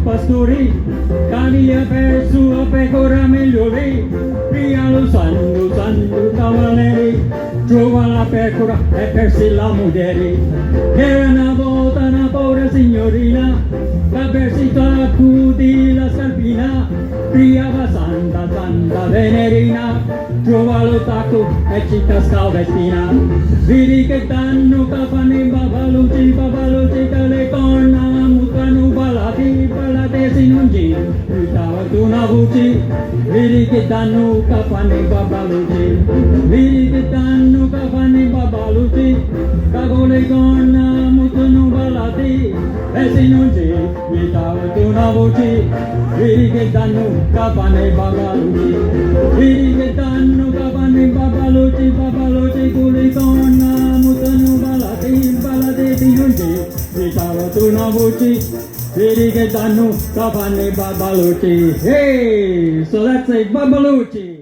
Pastori, cavia per sua pecora migliore, pria lo santo cavalieri, trova la pecora e perse la moglie. Era una volta una povera signorina, la persita accudi la salpina, priava santa venerina, trova lo tacco e ci casca vestina. Vedi che danno capane babaluci, che le corna mutano balati non ci stava tu una voce, vedi che danno capane babaluci, vedi che danno capane babaluci, cago le corna mutano balati, e se non ci stava tu una voce, vedi che danno capane babaluci, vedi che danno capane babaluci, con le corna mutano balati, se non ci stava tu una voce. Vedi che danno capane babaluci. Hey, so that's a babaluci.